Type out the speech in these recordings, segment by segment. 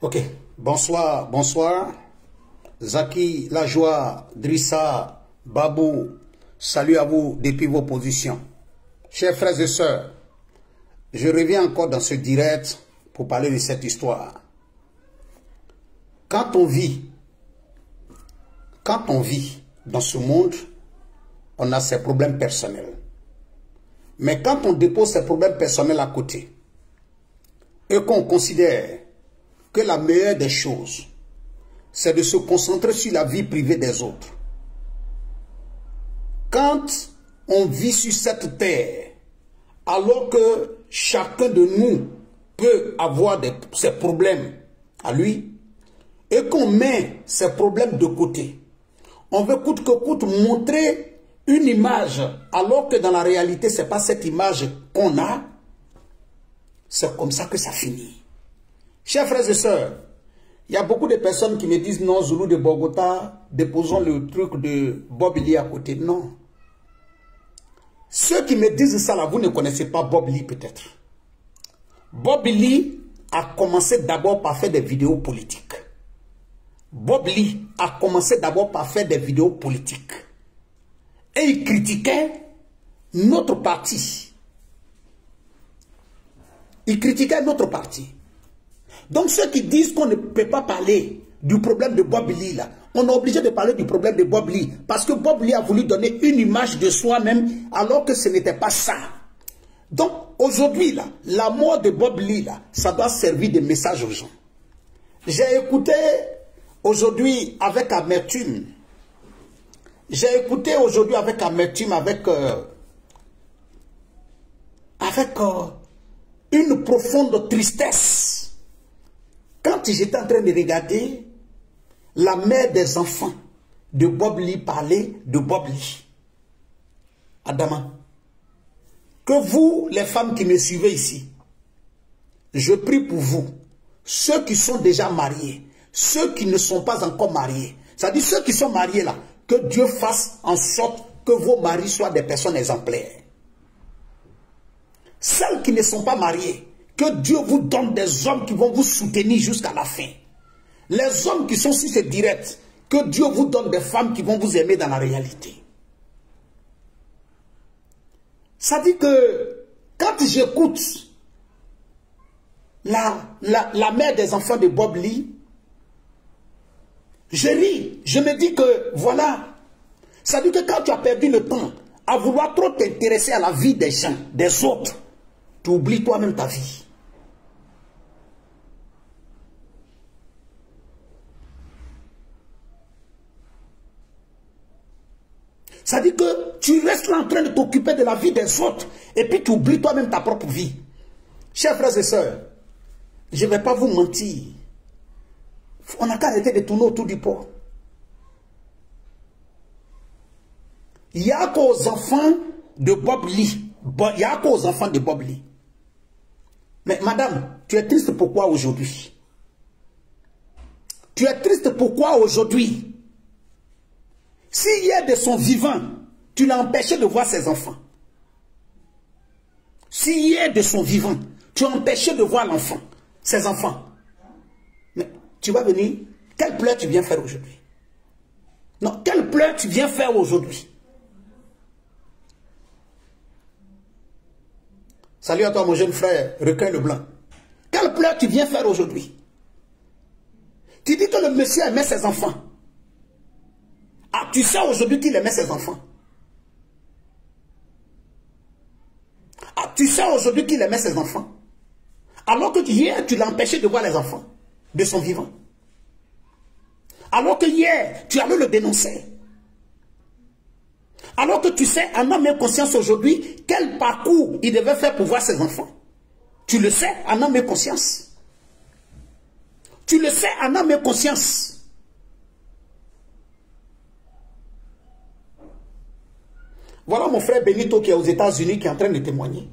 Ok, bonsoir, bonsoir. Zaki, Lajoie, Drissa, Babou, salut à vous depuis vos positions. Chers frères et sœurs, je reviens encore dans ce direct pour parler de cette histoire. Quand on vit dans ce monde, on a ses problèmes personnels. Mais quand on dépose ses problèmes personnels à côté et qu'on considère que la meilleure des choses, c'est de se concentrer sur la vie privée des autres. Quand on vit sur cette terre, alors que chacun de nous peut avoir ses problèmes à lui, et qu'on met ses problèmes de côté, on veut coûte que coûte montrer une image, alors que dans la réalité, ce n'est pas cette image qu'on a. C'est comme ça que ça finit. Chers frères et sœurs, il y a beaucoup de personnes qui me disent non, Zoulou de Bogota, déposons le truc de Bob Lee à côté. Non. Ceux qui me disent ça là, vous ne connaissez pas Bob Lee peut-être. Bob Lee a commencé d'abord par faire des vidéos politiques. Bob Lee a commencé d'abord par faire des vidéos politiques. Et il critiquait notre parti. Il critiquait notre parti. Donc ceux qui disent qu'on ne peut pas parler du problème de Bob Lee, là, on est obligé de parler du problème de Bob Lee. Parce que Bob Lee a voulu donner une image de soi-même alors que ce n'était pas ça. Donc aujourd'hui, là, la mort de Bob Lee, là, ça doit servir de message aux gens. J'ai écouté aujourd'hui avec amertume. J'ai écouté aujourd'hui avec amertume, avec une profonde tristesse. Quand j'étais en train de regarder la mère des enfants de Bob Lee parler de Bob Lee. Adama, que vous, les femmes qui me suivez ici, je prie pour vous, ceux qui sont déjà mariés, ceux qui ne sont pas encore mariés, c'est-à-dire ceux qui sont mariés là, que Dieu fasse en sorte que vos maris soient des personnes exemplaires. Celles qui ne sont pas mariées, que Dieu vous donne des hommes qui vont vous soutenir jusqu'à la fin. Les hommes qui sont sur ce direct, que Dieu vous donne des femmes qui vont vous aimer dans la réalité. Ça dit que quand j'écoute la mère des enfants de Bob Lee, je ris, je me dis que voilà, ça dit que quand tu as perdu le temps à vouloir trop t'intéresser à la vie des gens, des autres, tu oublies toi-même ta vie. Ça dit que tu restes là en train de t'occuper de la vie des autres et puis tu oublies toi-même ta propre vie. Chers frères et sœurs, je ne vais pas vous mentir. On n'a qu'à arrêter de tourner autour du pot. Il n'y a qu'aux enfants de Bob Lee. Il n'y a qu'aux enfants de Bob Lee. Mais madame, tu es triste pourquoi aujourd'hui? Tu es triste pourquoi aujourd'hui? Si hier de son vivant, tu l'as empêché de voir ses enfants. Si hier de son vivant, tu as empêché de voir l'enfant, ses enfants. Mais tu vas venir, quelle pleurs tu viens faire aujourd'hui? Non, quelle pleurs tu viens faire aujourd'hui? Salut à toi mon jeune frère, Requin Leblanc. Quelle pleurs tu viens faire aujourd'hui? Tu dis que le monsieur aimait ses enfants. Ah, tu sais aujourd'hui qu'il aimait ses enfants. Ah, tu sais aujourd'hui qu'il aimait ses enfants. Alors que hier, tu l'as empêché de voir les enfants de son vivant. Alors que hier, tu allais le dénoncer. Alors que tu sais, en âme et conscience aujourd'hui, quel parcours il devait faire pour voir ses enfants. Tu le sais, en âme et conscience. Tu le sais, en âme et conscience. Voilà mon frère Benito qui est aux États-Unis qui est en train de témoigner.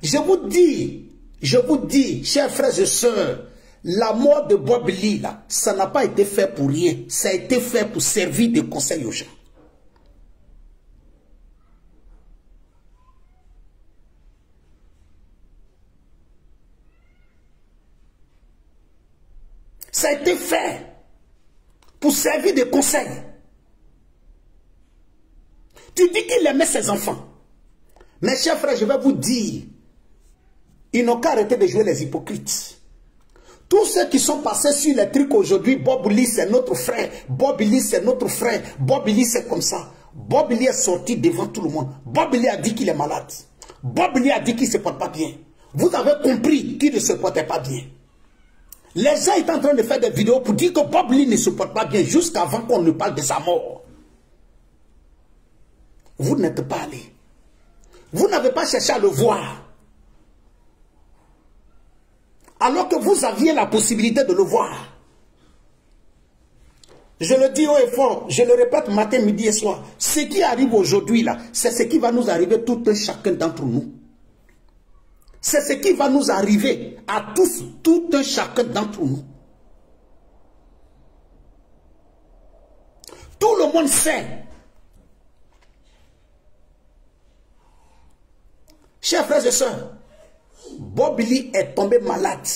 Je vous dis, chers frères et sœurs, la mort de Bob Lee, là, ça n'a pas été fait pour rien. Ça a été fait pour servir de conseil aux gens. Ça a été fait pour servir de conseil. Tu dis qu'il aimait ses enfants. Mes chers frères, je vais vous dire, ils n'ont qu'à arrêter de jouer les hypocrites. Tous ceux qui sont passés sur les trucs aujourd'hui, Bob Lee c'est notre frère, Bob Lee c'est notre frère, Bob Lee c'est comme ça. Bob Lee est sorti devant tout le monde. Bob Lee a dit qu'il est malade. Bob Lee a dit qu'il ne se porte pas bien. Vous avez compris qu'il ne se portait pas bien. Les gens étaient en train de faire des vidéos pour dire que Bob Lee ne se porte pas bien jusqu'avant qu'on ne parle de sa mort. Vous n'êtes pas allé. Vous n'avez pas cherché à le voir. Alors que vous aviez la possibilité de le voir. Je le dis haut et fort, je le répète matin, midi et soir. Ce qui arrive aujourd'hui là, c'est ce qui va nous arriver tout un chacun d'entre nous. C'est ce qui va nous arriver à tous, tout un chacun d'entre nous. Tout le monde sait. Chers frères et sœurs, Bob Lee est tombé malade.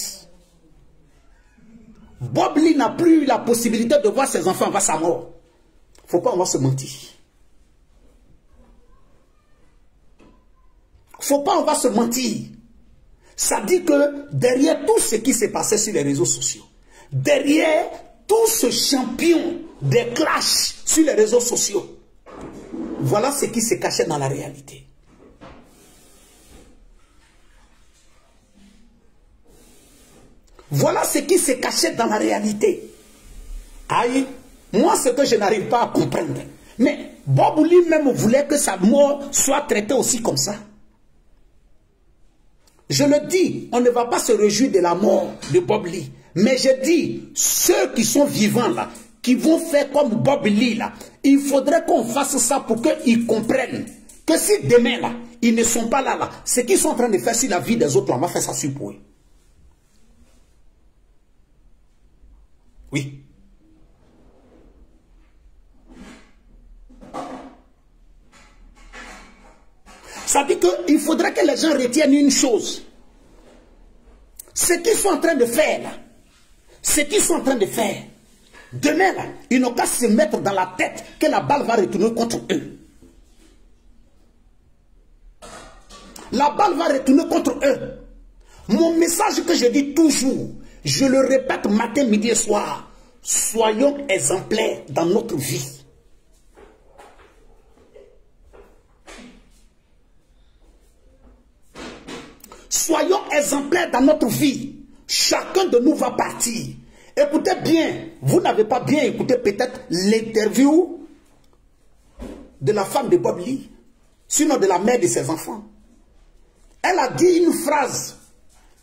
Bob Lee n'a plus eu la possibilité de voir ses enfants avant sa mort. Il ne faut pas avoir se mentir. Il ne faut pas avoir se mentir. Ça dit que derrière tout ce qui s'est passé sur les réseaux sociaux, derrière tout ce champion des clashs sur les réseaux sociaux, voilà ce qui se cachait dans la réalité. Voilà ce qui se cachait dans la réalité. Aïe, moi ce que je n'arrive pas à comprendre. Mais Bob lui-même voulait que sa mort soit traitée aussi comme ça. Je le dis, on ne va pas se réjouir de la mort de Bob Lee. Mais je dis, ceux qui sont vivants là, qui vont faire comme Bob Lee là, il faudrait qu'on fasse ça pour qu'ils comprennent que si demain là, ils ne sont pas là, ce qu'ils sont en train de faire sur la vie des autres, là, on va faire ça sur pour eux. Oui. Ça dit qu'il faudrait que les gens retiennent une chose. Ce qu'ils sont en train de faire là, ce qu'ils sont en train de faire, demain là, ils n'ont qu'à se mettre dans la tête que la balle va retourner contre eux. La balle va retourner contre eux. Mon message que je dis toujours, je le répète matin, midi et soir, soyons exemplaires dans notre vie. Soyons exemplaires dans notre vie. Chacun de nous va partir. Écoutez bien, vous n'avez pas bien écouté peut-être l'interview de la femme de Bob Lee, sinon de la mère de ses enfants. Elle a dit une phrase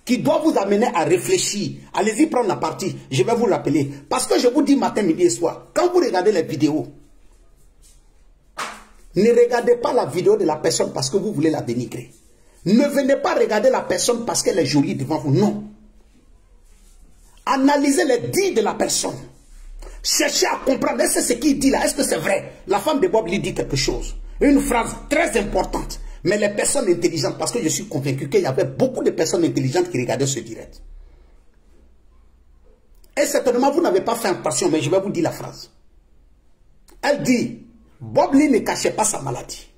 qui doit vous amener à réfléchir. Allez-y prendre la partie, je vais vous l'appeler. Parce que je vous dis matin, midi et soir, quand vous regardez les vidéos, ne regardez pas la vidéo de la personne parce que vous voulez la dénigrer. Ne venez pas regarder la personne parce qu'elle est jolie devant vous, non. Analysez les dires de la personne. Cherchez à comprendre, est-ce que ce qu'il dit là, est-ce que c'est vrai? La femme de Bob Lee dit quelque chose. Une phrase très importante. Mais les personnes intelligentes, parce que je suis convaincu qu'il y avait beaucoup de personnes intelligentes qui regardaient ce direct. Et certainement, vous n'avez pas fait attention, mais je vais vous dire la phrase. Elle dit, Bob Lee ne cachait pas sa maladie.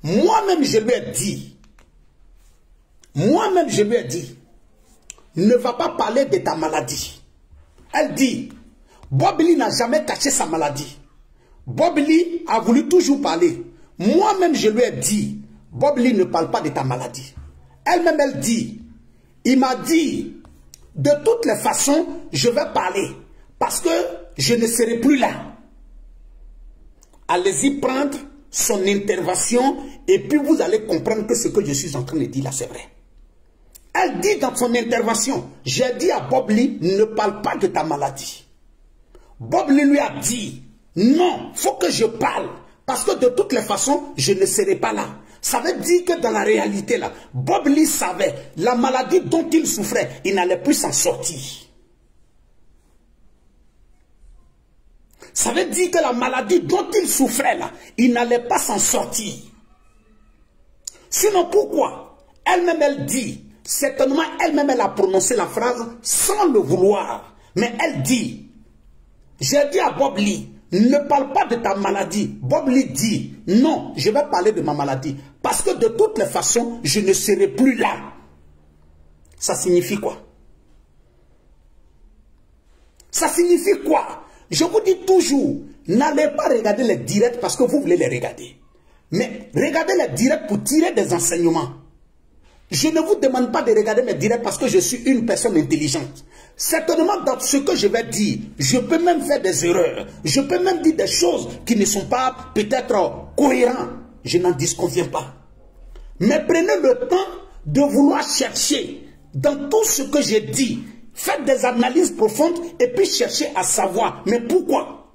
Moi-même, je lui ai dit, ne va pas parler de ta maladie. Elle dit, Bob Lee n'a jamais caché sa maladie. Bob Lee a voulu toujours parler. Moi-même, je lui ai dit, Bob Lee ne parle pas de ta maladie. Elle-même, elle dit, il m'a dit, de toutes les façons, je vais parler, parce que je ne serai plus là. Allez-y prendre son intervention, et puis vous allez comprendre que ce que je suis en train de dire là, c'est vrai. Elle dit dans son intervention, j'ai dit à Bob Lee, ne parle pas de ta maladie. Bob Lee lui a dit, non, il faut que je parle, parce que de toutes les façons, je ne serai pas là. Ça veut dire que dans la réalité, là, Bob Lee savait la maladie dont il souffrait, il n'allait plus s'en sortir. Ça veut dire que la maladie dont il souffrait, là, il n'allait pas s'en sortir. Sinon, pourquoi? Elle-même, elle dit, certainement, elle-même, elle a prononcé la phrase sans le vouloir. Mais elle dit, j'ai dit à Bob Lee, ne parle pas de ta maladie. Bob Lee dit, non, je vais parler de ma maladie. Parce que de toutes les façons, je ne serai plus là. Ça signifie quoi? Ça signifie quoi? Je vous dis toujours, n'allez pas regarder les directs parce que vous voulez les regarder. Mais regardez les directs pour tirer des enseignements. Je ne vous demande pas de regarder mes directs parce que je suis une personne intelligente. Certainement dans ce que je vais dire, je peux même faire des erreurs. Je peux même dire des choses qui ne sont pas peut-être cohérentes. Je n'en disconviens pas. Mais prenez le temps de vouloir chercher dans tout ce que j'ai dit. Faites des analyses profondes et puis cherchez à savoir. Mais pourquoi?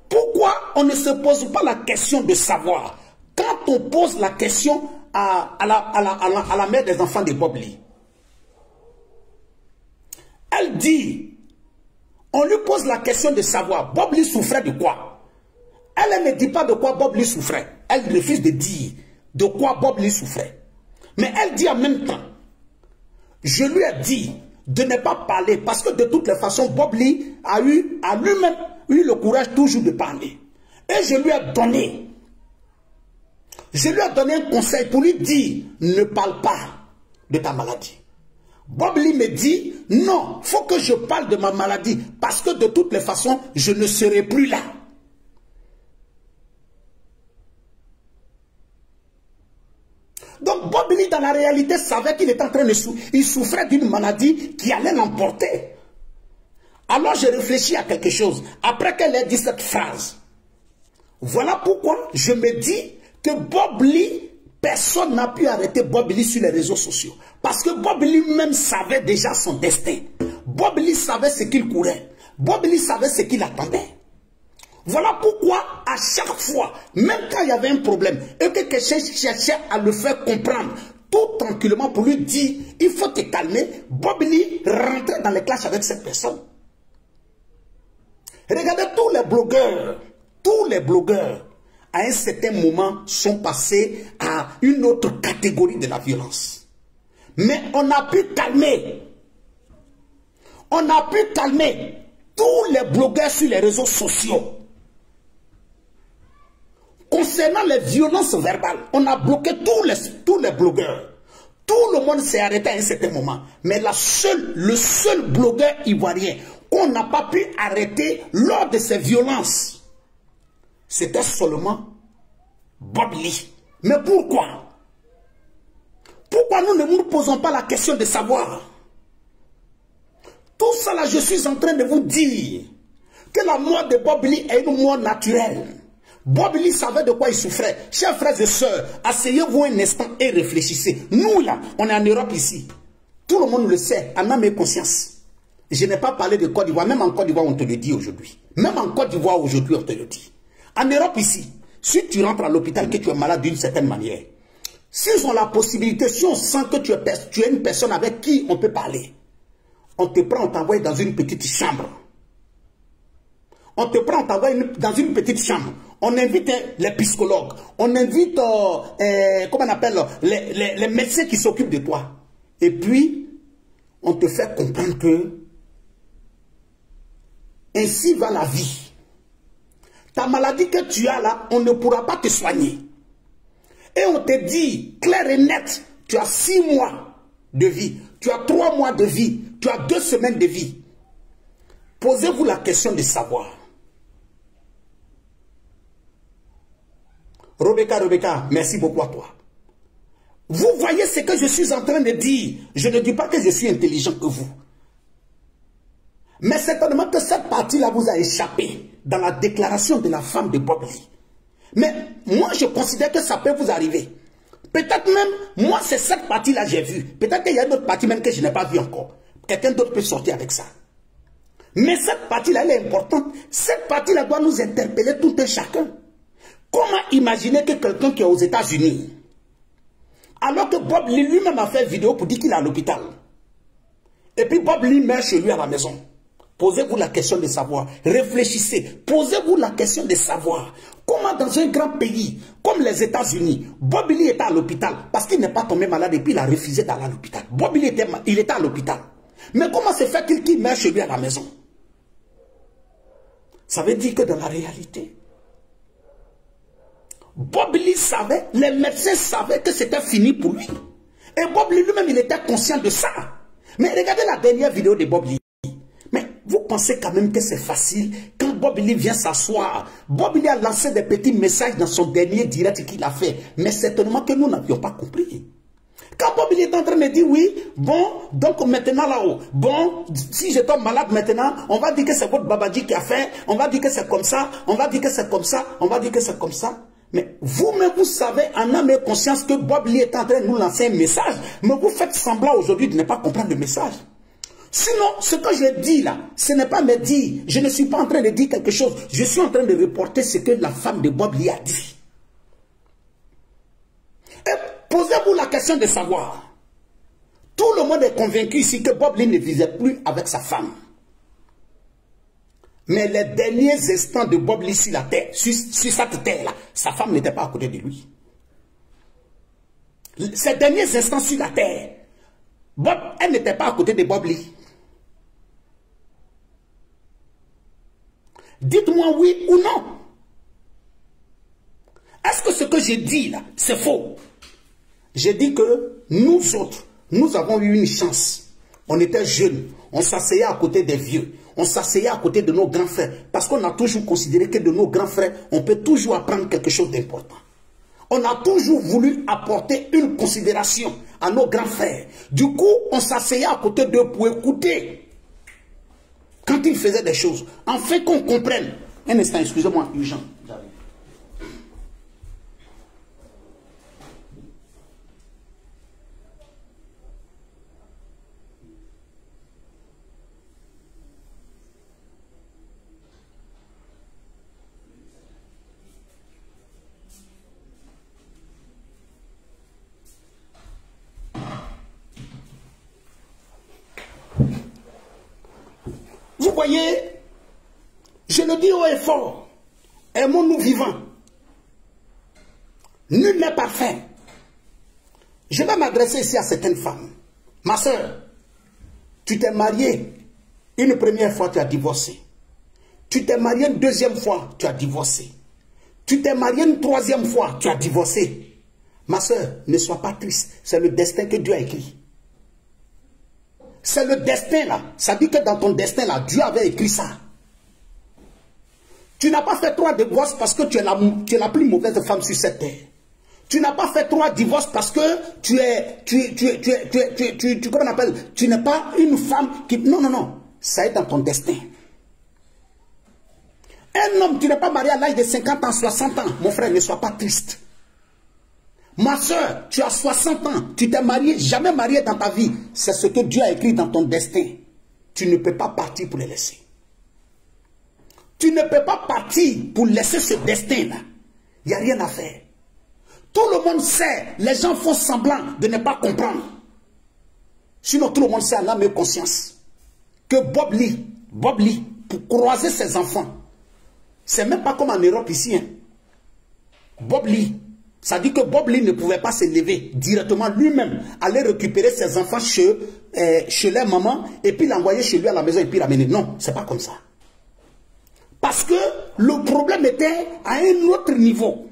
Pourquoi on ne se pose pas la question de savoir? Quand on pose la question à la mère des enfants de Bob Lee, elle dit, on lui pose la question de savoir, Bob Lee souffrait de quoi? Elle ne dit pas de quoi Bob Lee souffrait. Elle refuse de dire de quoi Bob Lee souffrait. Mais elle dit en même temps, je lui ai dit de ne pas parler parce que de toutes les façons, Bob Lee a lui-même eu le courage toujours de parler. Et je lui ai donné un conseil pour lui dire, ne parle pas de ta maladie. Bob Lee me dit, non, il faut que je parle de ma maladie parce que de toutes les façons, je ne serai plus là. Donc Bob Lee, dans la réalité, savait qu'il était en train de souffrir. Il souffrait d'une maladie qui allait l'emporter. Alors je réfléchis à quelque chose. Après qu'elle ait dit cette phrase, voilà pourquoi je me dis que Bob Lee, personne n'a pu arrêter Bob Lee sur les réseaux sociaux. Parce que Bob Lee même savait déjà son destin. Bob Lee savait ce qu'il courait. Bob Lee savait ce qu'il attendait. Voilà pourquoi à chaque fois, même quand il y avait un problème, et que quelqu'un cherchait à le faire comprendre, tout tranquillement pour lui dire, il faut te calmer, Bob Lee rentrait dans les clashs avec cette personne. Regardez tous les blogueurs, à un certain moment, sont passés à une autre catégorie de la violence. Mais on a pu calmer. On a pu calmer tous les blogueurs sur les réseaux sociaux. Concernant les violences verbales, on a bloqué tous les blogueurs. Tout le monde s'est arrêté à un certain moment. Mais le seul blogueur ivoirien qu'on n'a pas pu arrêter lors de ces violences, c'était seulement Bob Lee. Mais pourquoi? Pourquoi nous ne nous posons pas la question de savoir? Tout ça là, je suis en train de vous dire que la mort de Bob Lee est une mort naturelle. Bob Lee savait de quoi il souffrait. Chers frères et sœurs, asseyez-vous un instant et réfléchissez. Nous là, on est en Europe ici. Tout le monde le sait, en âme et conscience. Je n'ai pas parlé de Côte d'Ivoire, même en Côte d'Ivoire on te le dit aujourd'hui. Même en Côte d'Ivoire aujourd'hui on te le dit. En Europe ici, si tu rentres à l'hôpital que tu es malade d'une certaine manière, s'ils ont la possibilité, si on sent que tu es une personne avec qui on peut parler, on te prend, on t'envoie dans une petite chambre. On te prend, on t'envoie dans une petite chambre. On invite les psychologues, on invite, comment on appelle, les médecins qui s'occupent de toi. Et puis, on te fait comprendre que ainsi va la vie. Ta maladie que tu as là, on ne pourra pas te soigner. Et on te dit, clair et net, tu as 6 mois de vie, tu as 3 mois de vie, tu as 2 semaines de vie. Posez-vous la question de savoir. Rebecca, merci beaucoup à toi. Vous voyez ce que je suis en train de dire. Je ne dis pas que je suis intelligent que vous. Mais certainement que cette partie-là vous a échappé dans la déclaration de la femme de Bob Lee. Mais moi, je considère que ça peut vous arriver. Peut-être même, moi, c'est cette partie-là que j'ai vue. Peut-être qu'il y a une autre partie même que je n'ai pas vue encore. Quelqu'un d'autre peut sortir avec ça. Mais cette partie-là, elle est importante. Cette partie-là doit nous interpeller tout un chacun. Comment imaginer que quelqu'un qui est aux États-Unis, alors que Bob Lee lui-même a fait une vidéo pour dire qu'il est à l'hôpital, et puis Bob Lee meurt chez lui à la maison. Posez-vous la question de savoir. Réfléchissez. Posez-vous la question de savoir. Comment dans un grand pays comme les États-Unis, Bob Lee était à l'hôpital parce qu'il n'est pas tombé malade et puis il a refusé d'aller à l'hôpital. Bob Lee il était à l'hôpital. Mais comment se fait-il qu'il meurt chez lui à la maison? Ça veut dire que dans la réalité, Bob Lee savait, les médecins savaient que c'était fini pour lui. Et Bob Lee lui-même, il était conscient de ça. Mais regardez la dernière vidéo de Bob Lee. Mais vous pensez quand même que c'est facile quand Bob Lee vient s'asseoir. Bob Lee a lancé des petits messages dans son dernier direct qu'il a fait. Mais certainement que nous n'avions pas compris. Quand Bob Lee est en train de dire oui, bon, donc maintenant là-haut, bon, si je tombe malade maintenant, on va dire que c'est votre Babadji qui a fait, on va dire que c'est comme ça, on va dire que c'est comme ça, on va dire que c'est comme ça. Mais vous-même, vous savez en âme et conscience que Bob Lee est en train de nous lancer un message, mais vous faites semblant aujourd'hui de ne pas comprendre le message. Sinon, ce que je dis là, ce n'est pas me dire, je ne suis pas en train de dire quelque chose, je suis en train de reporter ce que la femme de Bob Lee a dit. Et posez-vous la question de savoir, tout le monde est convaincu ici que Bob Lee ne vivait plus avec sa femme. Mais les derniers instants de Bob Lee sur la terre, sur cette terre-là, sa femme n'était pas à côté de lui. Ces derniers instants sur la terre, elle n'était pas à côté de Bob Lee. Dites-moi oui ou non. Est-ce que ce que je dis là, c'est faux? Je dis que nous autres, nous avons eu une chance. On était jeunes, on s'asseyait à côté des vieux, on s'asseyait à côté de nos grands frères, parce qu'on a toujours considéré que de nos grands frères, on peut toujours apprendre quelque chose d'important. On a toujours voulu apporter une considération à nos grands frères. Du coup, on s'asseyait à côté d'eux pour écouter quand ils faisaient des choses, afin qu'on comprenne. Un instant, excusez-moi, urgent. Vous voyez, je le dis haut et fort, aimons-nous vivants. Nul n'est parfait. Je vais m'adresser ici à certaines femmes. Ma soeur, tu t'es mariée une première fois, tu as divorcé. Tu t'es mariée une deuxième fois, tu as divorcé. Tu t'es mariée une troisième fois, tu as divorcé. Ma soeur, ne sois pas triste, c'est le destin que Dieu a écrit. C'est le destin là. Ça dit que dans ton destin là, Dieu avait écrit ça. Tu n'as pas fait 3 divorces parce que tu es la plus mauvaise femme sur cette terre. Tu n'as pas fait 3 divorces parce que tu n'es pas une femme qui... Non, non, non. Ça est dans ton destin. Un homme, tu n'es pas marié à l'âge de 50 ans, 60 ans. Mon frère, ne sois pas triste. Ma soeur, tu as 60 ans, tu t'es marié, jamais marié dans ta vie. C'est ce que Dieu a écrit dans ton destin. Tu ne peux pas partir pour les laisser. Tu ne peux pas partir pour laisser ce destin-là. Il n'y a rien à faire. Tout le monde sait, les gens font semblant de ne pas comprendre. Sinon, tout le monde sait en âme et conscience que Bob Lee, pour croiser ses enfants, c'est même pas comme en Europe ici. Hein. Bob Lee, ça dit que Bob Lee ne pouvait pas se lever directement lui-même, aller récupérer ses enfants chez leur maman et puis l'envoyer chez lui à la maison et puis l'amener. Non, c'est pas comme ça. Parce que le problème était à un autre niveau.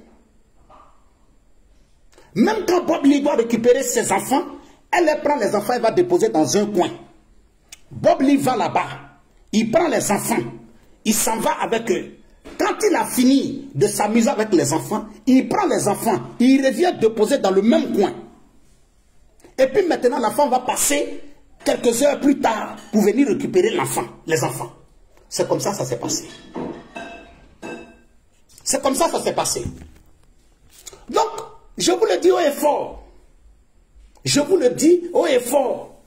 Même quand Bob Lee doit récupérer ses enfants, elle prend les enfants et va déposer dans un coin. Bob Lee va là-bas, il prend les enfants, il s'en va avec eux. Quand il a fini de s'amuser avec les enfants, il prend les enfants, il revient déposer dans le même coin. Et puis maintenant, la femme va passer quelques heures plus tard pour venir récupérer les enfants. C'est comme ça que ça s'est passé. C'est comme ça que ça s'est passé. Donc, je vous le dis haut et fort. Je vous le dis haut et fort.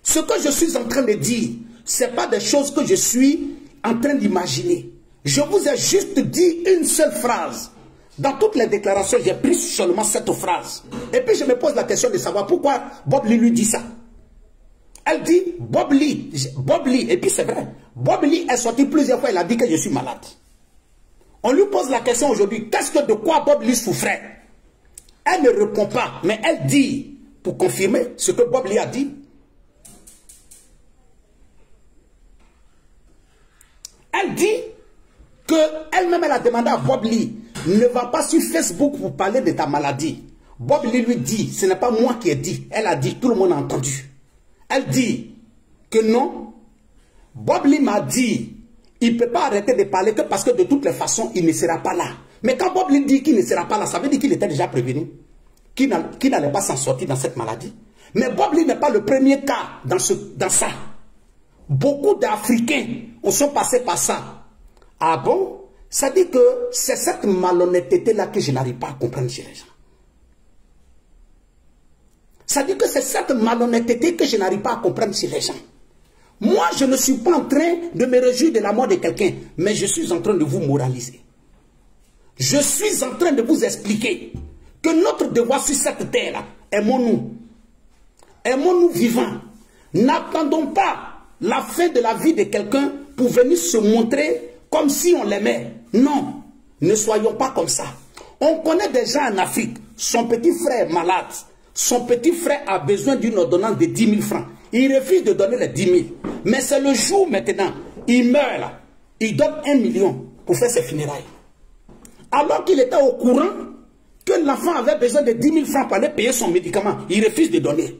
Ce que je suis en train de dire, ce n'est pas des choses que je suis en train d'imaginer. Je vous ai juste dit une seule phrase. Dans toutes les déclarations, j'ai pris seulement cette phrase. Et puis je me pose la question de savoir pourquoi Bob Lee lui dit ça. Elle dit, Bob Lee, et puis c'est vrai, Bob Lee est sorti plusieurs fois, il a dit que je suis malade. On lui pose la question aujourd'hui, de quoi Bob Lee souffrait? Elle ne répond pas, mais elle dit, pour confirmer ce que Bob Lee a dit, Elle dit qu'elle-même, elle a demandé à Bob Lee, ne va pas sur Facebook pour parler de ta maladie. Bob Lee lui dit, ce n'est pas moi qui ai dit. Elle a dit, tout le monde a entendu. Elle dit que non. Bob Lee m'a dit, il ne peut pas arrêter de parler que parce que de toutes les façons, il ne sera pas là. Mais quand Bob Lee dit qu'il ne sera pas là, ça veut dire qu'il était déjà prévenu, qu'il n'allait pas s'en sortir dans cette maladie. Mais Bob Lee n'est pas le premier cas dans ça. Beaucoup d'Africains sont passés par ça. Ah bon? Ça dit que c'est cette malhonnêteté-là que je n'arrive pas à comprendre chez les gens. Ça dit que c'est cette malhonnêteté que je n'arrive pas à comprendre chez les gens. Moi, je ne suis pas en train de me réjouir de la mort de quelqu'un, mais je suis en train de vous moraliser. Je suis en train de vous expliquer que notre devoir sur cette terre, aimons-nous. Aimons-nous vivants. N'attendons pas la fin de la vie de quelqu'un pour venir se montrer comme si on l'aimait. Non, ne soyons pas comme ça. On connaît des gens en Afrique, son petit frère est malade. Son petit frère a besoin d'une ordonnance de 10 000 francs. Il refuse de donner les 10 000. Mais c'est le jour maintenant, il meurt là. Il donne 1 million pour faire ses funérailles. Alors qu'il était au courant que l'enfant avait besoin de 10 000 francs pour aller payer son médicament. Il refuse de donner.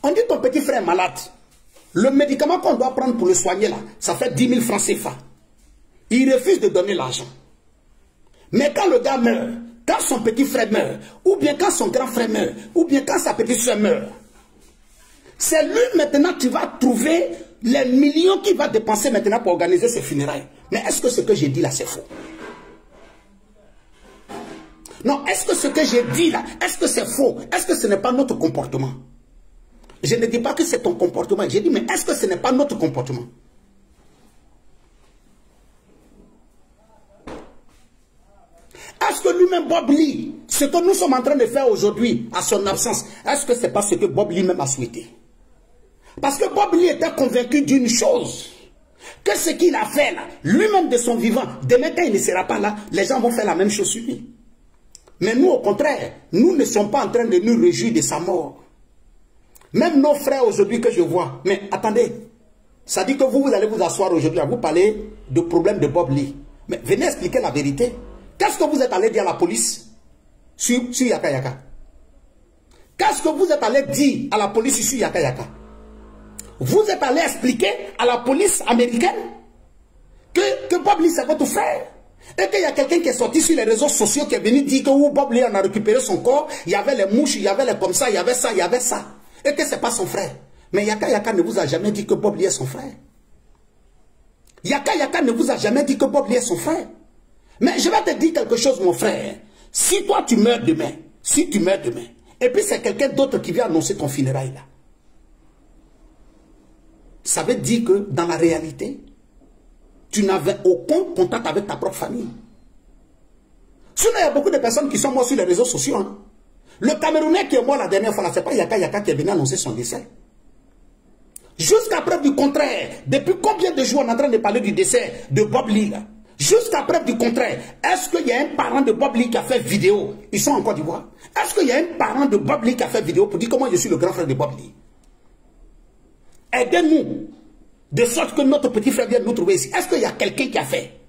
On dit ton petit frère est malade. Le médicament qu'on doit prendre pour le soigner là, ça fait 10 000 francs CFA. Il refuse de donner l'argent. Mais quand le gars meurt, quand son petit frère meurt, ou bien quand son grand frère meurt, ou bien quand sa petite soeur meurt, c'est lui maintenant qui va trouver les millions qu'il va dépenser maintenant pour organiser ses funérailles. Mais est-ce que ce que j'ai dit là, c'est faux? Non, est-ce que ce que j'ai dit là, est-ce que c'est faux? Est-ce que ce n'est pas notre comportement? Je ne dis pas que c'est ton comportement. J'ai dit, mais est-ce que ce n'est pas notre comportement? Est-ce que lui-même, Bob Lee, ce que nous sommes en train de faire aujourd'hui, à son absence, est-ce que ce n'est pas ce que Bob Lee même a souhaité? Parce que Bob Lee était convaincu d'une chose, que ce qu'il a fait là, lui-même de son vivant, demain quand il ne sera pas là, les gens vont faire la même chose sur lui. Mais nous, au contraire, nous ne sommes pas en train de nous réjouir de sa mort. Même nos frères aujourd'hui que je vois, mais attendez, ça dit que vous allez vous asseoir aujourd'hui à vous parler de problème de Bob Lee. Mais venez expliquer la vérité. Qu'est-ce que vous êtes allé dire à la police sur Yaka Yaka? Qu'est-ce que vous êtes allé dire à la police sur Yaka Yaka? Vous êtes allé expliquer à la police américaine que Bob Lee c'est votre frère. Et qu'il y a quelqu'un qui est sorti sur les réseaux sociaux qui est venu dire que Bob Lee en a récupéré son corps, il y avait les mouches, il y avait les comme ça, il y avait ça, il y avait ça. Et que ce n'est pas son frère. Mais Yaka Yaka ne vous a jamais dit que Bob Lee est son frère. Yaka Yaka ne vous a jamais dit que Bob Lee est son frère. Mais je vais te dire quelque chose, mon frère. Si toi tu meurs demain, et puis c'est quelqu'un d'autre qui vient annoncer ton funérail là, ça veut dire que dans la réalité, tu n'avais aucun contact avec ta propre famille. Sinon, il y a beaucoup de personnes qui sont mortes sur les réseaux sociaux. Hein. Le Camerounais qui est mort la dernière fois, ce n'est pas Yaka Yaka qui est venu annoncer son décès. Jusqu'à preuve du contraire, depuis combien de jours on est en train de parler du décès de Bob Lee là? Jusqu'à preuve du contraire, est-ce qu'il y a un parent de Bob Lee qui a fait vidéo? Ils sont en Côte d'Ivoire. Est-ce qu'il y a un parent de Bob Lee qui a fait vidéo pour dire comment je suis le grand frère de Bob Lee? Aidez-nous, de sorte que notre petit frère vienne nous trouver ici. Est-ce qu'il y a quelqu'un qui a fait?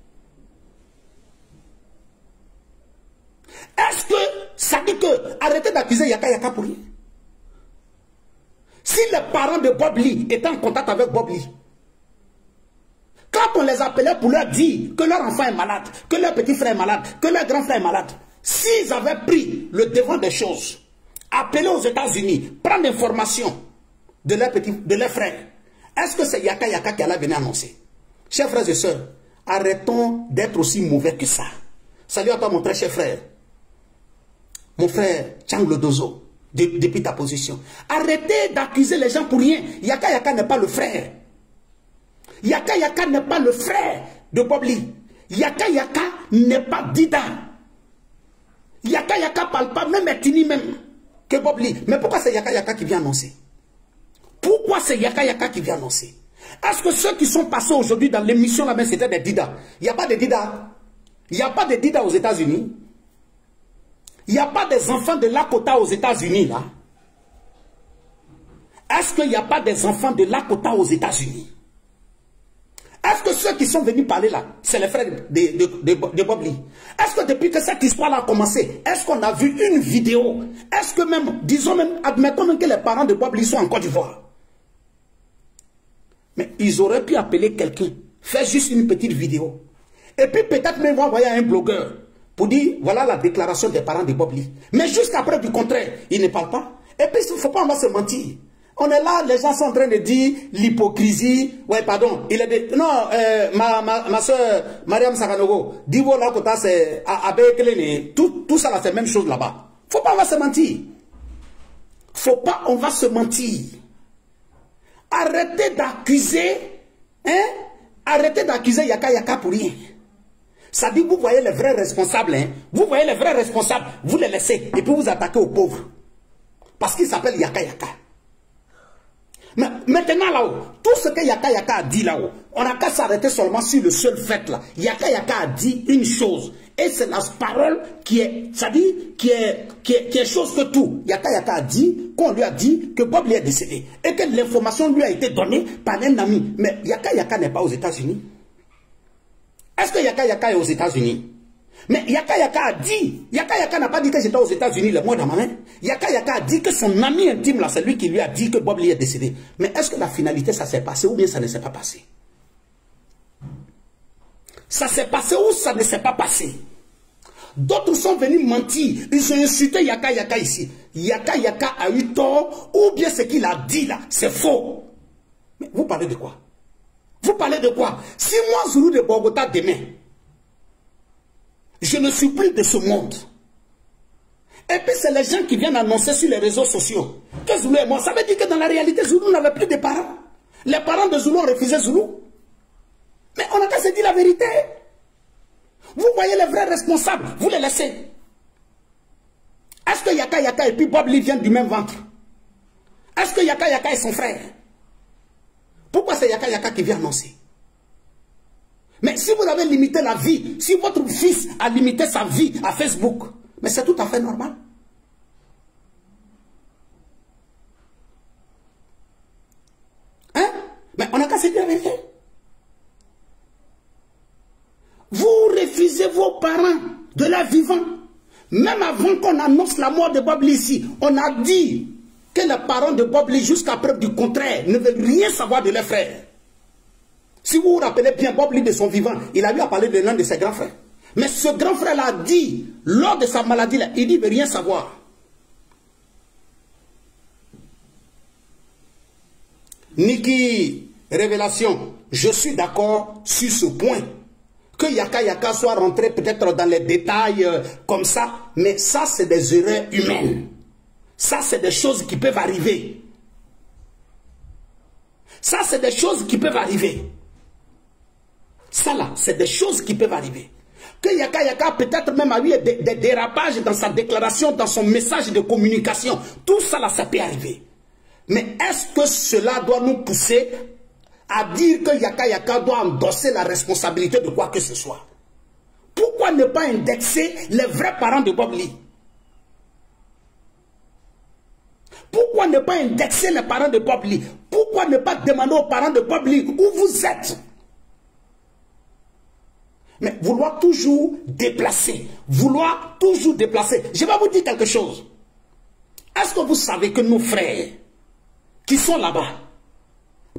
Est-ce que ça dit que arrêtez d'accuser Yaka Yaka pour rien? Si les parents de Bob Lee étaient en contact avec Bob Lee, quand on les appelait pour leur dire que leur enfant est malade, que leur petit frère est malade, que leur grand frère est malade, s'ils avaient pris le devant des choses, appelé aux États-Unis, prendre l'information de leurs frères, est-ce que c'est Yaka Yaka qui allait venir annoncer? Chers frères et sœurs, arrêtons d'être aussi mauvais que ça. Salut à toi mon très cher frère. Mon frère Chang Lodozo, depuis ta position. Arrêtez d'accuser les gens pour rien. Yaka Yaka n'est pas le frère. Yaka Yaka n'est pas le frère de Bob Lee. Yaka Yaka n'est pas Dida. Yaka Yaka parle pas, même Etini même, que Bob Lee. Mais pourquoi c'est Yaka Yaka qui vient annoncer? Pourquoi c'est Yaka Yaka qui vient annoncer? Est-ce que ceux qui sont passés aujourd'hui dans l'émission là-bas, c'était des Dida? Il n'y a pas de Dida. Il n'y a pas de Dida aux États-Unis. Il n'y a pas des enfants de Lakota aux États-Unis là. Est-ce qu'il n'y a pas des enfants de Lakota aux États-Unis? ceux qui sont venus parler là, c'est les frères de Bob Lee. Est-ce que depuis que cette histoire a commencé, est-ce qu'on a vu une vidéo? Est-ce que même, disons même, admettons même que les parents de Bob Lee sont en Côte d'Ivoire. Mais ils auraient pu appeler quelqu'un, faire juste une petite vidéo. Et puis peut-être même envoyer à un blogueur pour dire, voilà la déclaration des parents de Bob Lee. Mais jusqu'à preuve du contraire, ils ne parlent pas. Et puis il ne faut pas, on va se mentir. On est là, les gens sont en train de dire l'hypocrisie. Ouais, pardon. Il est de... Non, ma soeur, Mariam Sakanogo, Divo là, Kota, c'est Abekelene. Tout ça là, c'est la même chose là-bas. Faut pas, on va se mentir. Faut pas, on va se mentir. Arrêtez d'accuser, hein? Arrêtez d'accuser Yaka Yaka pour rien. Ça dit, vous voyez les vrais responsables, hein? Vous voyez les vrais responsables, vous les laissez, et puis vous attaquez aux pauvres. Parce qu'ils s'appellent Yaka Yaka. Mais maintenant là-haut, tout ce que Yaka Yaka a dit là-haut, on n'a qu'à s'arrêter seulement sur le seul fait là. Yaka Yaka a dit une chose, et c'est la parole qui est, ça dit, qui est chose que tout. Yaka Yaka a dit, qu'on lui a dit que Bob Lee est décédé, et que l'information lui a été donnée par un ami. Mais Yaka Yaka n'est pas aux États-Unis. Est-ce que Yaka Yaka est aux États-Unis? Mais Yaka Yaka a dit, Yaka Yaka n'a pas dit que j'étais aux États-Unis le mois dans ma main. Yaka Yaka a dit que son ami intime là, c'est lui qui lui a dit que Bob Lee est décédé. Mais est-ce que la finalité ça s'est passé ou bien ça ne s'est pas passé? Ça s'est passé ou ça ne s'est pas passé? D'autres sont venus mentir, ils ont insulté Yaka Yaka ici. Yaka Yaka a eu tort ou bien ce qu'il a dit là, c'est faux. Mais vous parlez de quoi? Vous parlez de quoi? Si moi, Zoulou de Bogota demain, je ne suis plus de ce monde. Et puis c'est les gens qui viennent annoncer sur les réseaux sociaux que Zoulou est mort. Ça veut dire que dans la réalité, Zoulou n'avait plus de parents. Les parents de Zoulou ont refusé Zoulou. Mais on n'a qu'à se dire la vérité. Vous voyez les vrais responsables, vous les laissez. Est-ce que Yaka Yaka et puis Bob Lee viennent du même ventre? Est-ce que Yaka Yaka est son frère? Pourquoi c'est Yaka Yaka qui vient annoncer? Mais si vous avez limité la vie, si votre fils a limité sa vie à Facebook, mais c'est tout à fait normal. Hein? Mais on n'a qu'à se dire la vérité. Vous refusez vos parents de leur vivant. Même avant qu'on annonce la mort de Bob Lee ici, on a dit que les parents de Bob Lee, jusqu'à preuve du contraire, ne veulent rien savoir de leurs frères. Si vous vous rappelez bien, Bob Lee de son vivant, il a eu à parler de l'un de ses grands frères. Mais ce grand frère-là a dit, lors de sa maladie, là, il dit, il ne veut rien savoir. Niki, révélation, je suis d'accord sur ce point. Que Yaka Yaka soit rentré peut-être dans les détails comme ça, mais ça, c'est des erreurs humaines. Ça, c'est des choses qui peuvent arriver. Ça, c'est des choses qui peuvent arriver. Ça là, c'est des choses qui peuvent arriver. Que Yaka Yaka peut-être même a eu des dérapages dans sa déclaration, dans son message de communication. Tout ça là, ça peut arriver. Mais est-ce que cela doit nous pousser à dire que Yaka Yaka doit endosser la responsabilité de quoi que ce soit? Pourquoi ne pas indexer les vrais parents de Bob Lee? Pourquoi ne pas indexer les parents de Bob Lee? Pourquoi ne pas demander aux parents de Bob Lee où vous êtes? Mais vouloir toujours déplacer, vouloir toujours déplacer. Je vais vous dire quelque chose. Est-ce que vous savez que nos frères qui sont là-bas,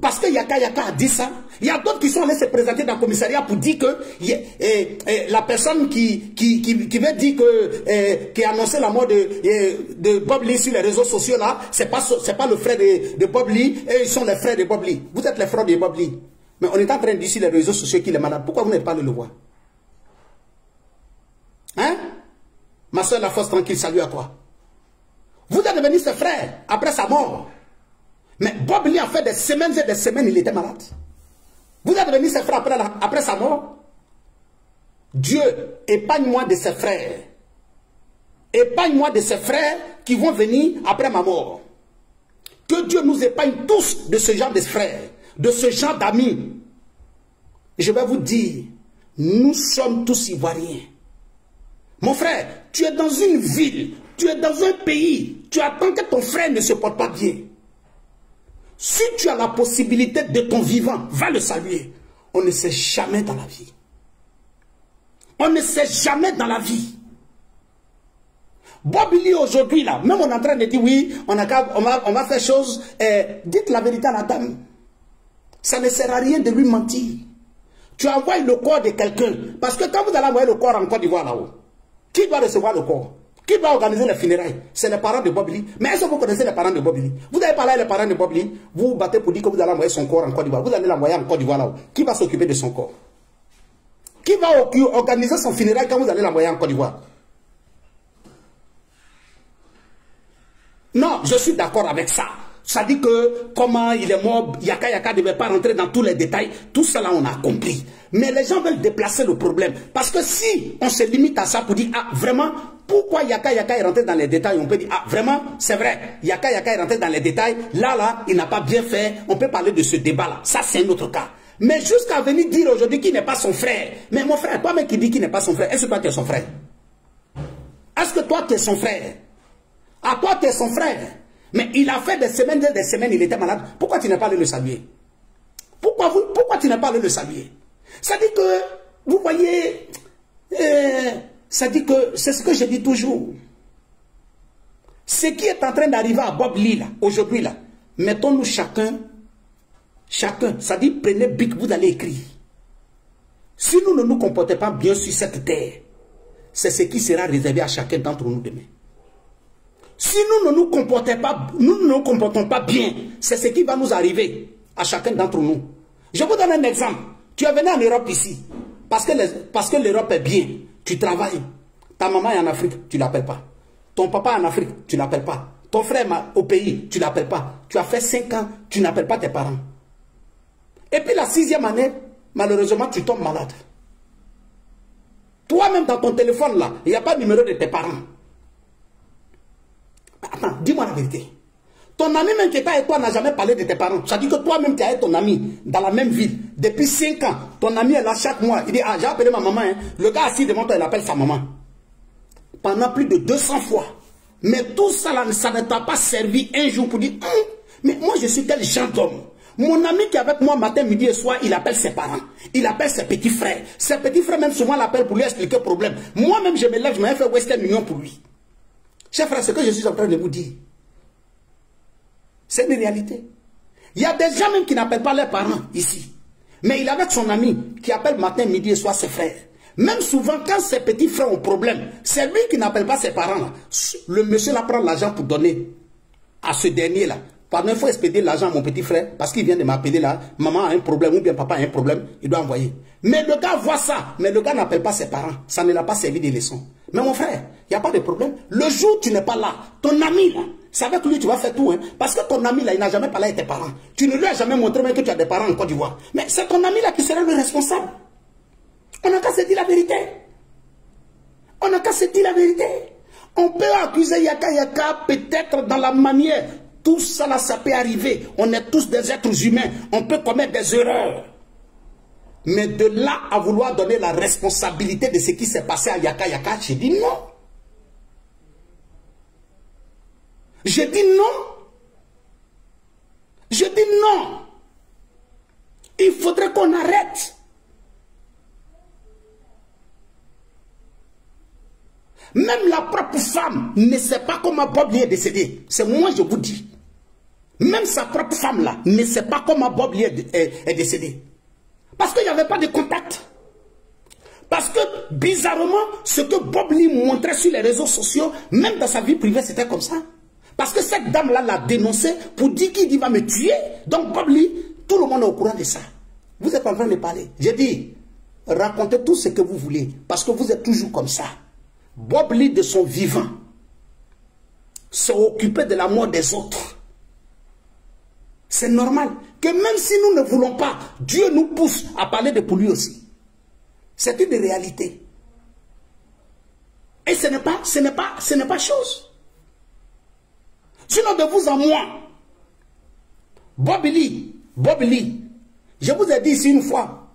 parce que Yaka Yaka a dit ça, il y a d'autres qui sont allés se présenter dans le commissariat pour dire que la personne qui veut dire que qui a annoncé la mort de Bob Lee sur les réseaux sociaux là, c'est pas le frère de Bob Lee, et ils sont les frères de Bob Lee. Vous êtes les frères de Bob Lee. Mais on est en train de dire sur les réseaux sociaux qu'il est malade. Pourquoi vous n'êtes pas allé le voir? Hein? Ma soeur La Force tranquille, salut à toi. Vous êtes devenus ses frères après sa mort. Mais Bob Lee a fait des semaines et des semaines, il était malade. Vous êtes devenus ses frères après sa mort. Dieu, épargne-moi de ses frères. Épargne-moi de ses frères qui vont venir après ma mort. Que Dieu nous épargne tous de ce genre de frères, de ce genre d'amis. Je vais vous dire, nous sommes tous ivoiriens. Mon frère, tu es dans une ville, tu es dans un pays, tu attends que ton frère ne se porte pas bien. Si tu as la possibilité de ton vivant, va le saluer. on ne sait jamais dans la vie. On ne sait jamais dans la vie. Bob Lee aujourd'hui là, même on est en train de dire oui, on va faire chose. Dites la vérité à la dame. Ça ne sert à rien de lui mentir. Tu envoies le corps de quelqu'un. Parce que quand vous allez envoyer le corps en Côte d'Ivoire là-haut, qui doit recevoir le corps? Qui doit organiser les funérailles? C'est les parents de Bob Lee. Mais est-ce que vous connaissez les parents de Bob Lee? Vous avez parlé avec les parents de Bob Lee, vous vous battez pour dire que vous allez envoyer son corps en Côte d'Ivoire. Vous allez l'envoyer en Côte d'Ivoire là-haut. Qui va s'occuper de son corps? Qui va organiser son funérailles quand vous allez l'envoyer en Côte d'Ivoire? Non, je suis d'accord avec ça. Ça dit que comment il est mort, Yaka Yaka ne devait pas rentrer dans tous les détails. Tout cela, on a compris. Mais les gens veulent déplacer le problème. Parce que si on se limite à ça pour dire, ah, vraiment, pourquoi Yaka Yaka est rentré dans les détails, on peut dire, ah, vraiment, c'est vrai, Yaka Yaka est rentré dans les détails. Là, il n'a pas bien fait. On peut parler de ce débat-là. Ça, c'est un autre cas. Mais jusqu'à venir dire aujourd'hui qu'il n'est pas son frère. Mais mon frère, toi-même qui dis qu'il n'est pas son frère, est-ce que toi, tu es son frère? Est-ce que toi, tu es son frère? À toi, tu es son frère. Mais il a fait des semaines, il était malade. Pourquoi tu n'es pas allé le saluer? Pourquoi tu n'es pas allé le saluer? Ça dit que, vous voyez, ça dit que, c'est ce que je dis toujours. Ce qui est en train d'arriver à Bob Lee, là, aujourd'hui, là, mettons-nous chacun, ça dit, prenez bic, vous allez écrire. Si nous ne nous comportons pas bien sur cette terre, c'est ce qui sera réservé à chacun d'entre nous demain. Si nous ne nous comportons pas bien, c'est ce qui va nous arriver à chacun d'entre nous. Je vous donne un exemple. Tu es venu en Europe ici, parce que l'Europe est bien. Tu travailles. Ta maman est en Afrique, tu ne l'appelles pas. Ton papa est en Afrique, tu ne l'appelles pas. Ton frère est au pays, tu ne l'appelles pas. Tu as fait 5 ans, tu n'appelles pas tes parents. Et puis la 6e année, malheureusement, tu tombes malade. Toi-même dans ton téléphone là, il n'y a pas de numéro de tes parents. Attends, dis-moi la vérité. Ton ami même qui était avec toi n'a jamais parlé de tes parents. Ça dit que toi-même tu es avec ton ami dans la même ville depuis 5 ans. Ton ami est là chaque mois. Il dit, ah, j'ai appelé ma maman. Hein. Le gars assis devant toi, il appelle sa maman. Pendant plus de 200 fois. Mais tout ça, là, ça ne t'a pas servi un jour pour dire, mais moi je suis quel genre d'homme. Mon ami qui est avec moi matin, midi et soir, il appelle ses parents. Il appelle ses petits frères. Ses petits frères même souvent l'appellent pour lui expliquer le problème. Moi-même je me lève, je m'ai fait Western Union pour lui. Chers frères, ce que je suis en train de vous dire, c'est une réalité. Il y a des gens même qui n'appellent pas leurs parents ici. Mais il est avec son ami qui appelle matin, midi et soir ses frères. Même souvent, quand ses petits frères ont problème, c'est lui qui n'appelle pas ses parents. Là. Le monsieur là prend l'argent pour donner à ce dernier-là. Pardon, il faut expédier l'argent à mon petit frère parce qu'il vient de m'appeler là. Maman a un problème ou bien papa a un problème, il doit envoyer. Mais le gars voit ça, mais le gars n'appelle pas ses parents. Ça ne l'a pas servi de leçon. Mais mon frère, il n'y a pas de problème. Le jour où tu n'es pas là, ton ami là, c'est avec lui que tu vas faire tout. Hein, parce que ton ami là, il n'a jamais parlé avec tes parents. Tu ne lui as jamais montré même que tu as des parents en Côte d'Ivoire. Mais c'est ton ami là qui sera le responsable. On n'a qu'à se dire la vérité. On n'a qu'à se dire la vérité. On peut accuser Yaka Yaka peut-être dans la manière. Tout ça là, ça peut arriver. On est tous des êtres humains. On peut commettre des erreurs. Mais de là à vouloir donner la responsabilité de ce qui s'est passé à Yaka Yaka, j'ai dit non. J'ai dit non. Je dis non. Il faudrait qu'on arrête. Même la propre femme ne sait pas comment Bob Lee est décédé. C'est moi, je vous dis. Même sa propre femme là ne sait pas comment Bob Lee est décédé. Parce qu'il n'y avait pas de contact. Parce que bizarrement, ce que Bob Lee montrait sur les réseaux sociaux, même dans sa vie privée, c'était comme ça. Parce que cette dame-là l'a dénoncé pour dire qu'il va me tuer. Donc Bob Lee, tout le monde est au courant de ça. Vous êtes en train de parler. J'ai dit, racontez tout ce que vous voulez. Parce que vous êtes toujours comme ça. Bob Lee, de son vivant, s'est occupé de la mort des autres. C'est normal que même si nous ne voulons pas, Dieu nous pousse à parler de pour lui aussi. C'est une réalité. Et ce n'est pas chose. Sinon de vous en moi, Bob Lee, je vous ai dit ici une fois,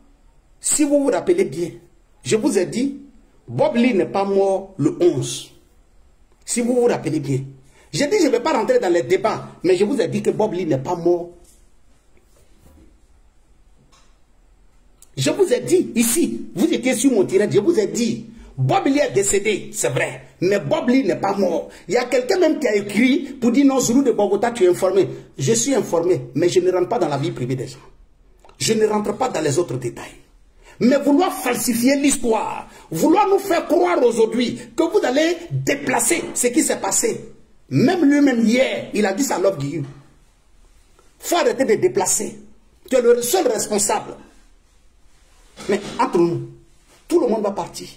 si vous vous rappelez bien, je vous ai dit, Bob Lee n'est pas mort le 11. Si vous vous rappelez bien. J'ai dit, je ne vais pas rentrer dans les débats, mais je vous ai dit que Bob Lee n'est pas mort. Je vous ai dit ici, vous étiez sur mon direct, je vous ai dit, Bob Lee est décédé, c'est vrai, mais Bob Lee n'est pas mort. Il y a quelqu'un même qui a écrit pour dire non, Zoulou de Bogota, tu es informé. Je suis informé, mais je ne rentre pas dans la vie privée des gens. Je ne rentre pas dans les autres détails. Mais vouloir falsifier l'histoire, vouloir nous faire croire aujourd'hui que vous allez déplacer ce qui s'est passé. Même lui-même hier, il a dit ça à Love Guillaume. Il faut arrêter de déplacer. Tu es le seul responsable. Mais entre nous, tout le monde va partir.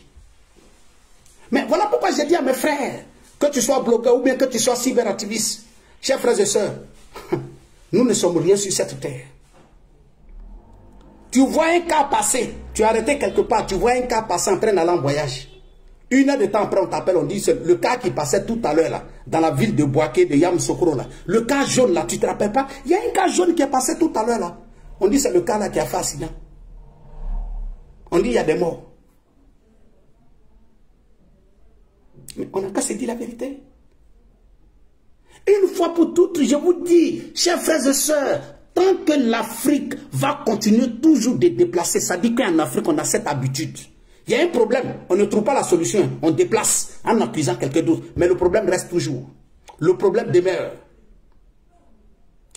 Mais voilà pourquoi j'ai dit à mes frères, que tu sois bloqueur ou bien que tu sois cyberactiviste, chers frères et sœurs, nous ne sommes rien sur cette terre. Tu vois un cas passer, tu es arrêté quelque part, tu vois un cas passer en train d'aller en voyage. Une heure de temps après, on t'appelle, on dit, c'est le cas qui passait tout à l'heure là, dans la ville de Boaké, de Yamoussoukro là. Le cas jaune là, tu ne te rappelles pas? Il y a un cas jaune qui est passé tout à l'heure là. On dit, c'est le cas là qui a fait accident. On dit, il y a des morts. Mais on n'a qu'à se dire la vérité. Une fois pour toutes, je vous dis, chers frères et sœurs, tant que l'Afrique va continuer toujours de déplacer, ça dit qu'en Afrique, on a cette habitude. Il y a un problème, on ne trouve pas la solution, on déplace en accusant quelqu'un d'autre, mais le problème reste toujours. Le problème demeure.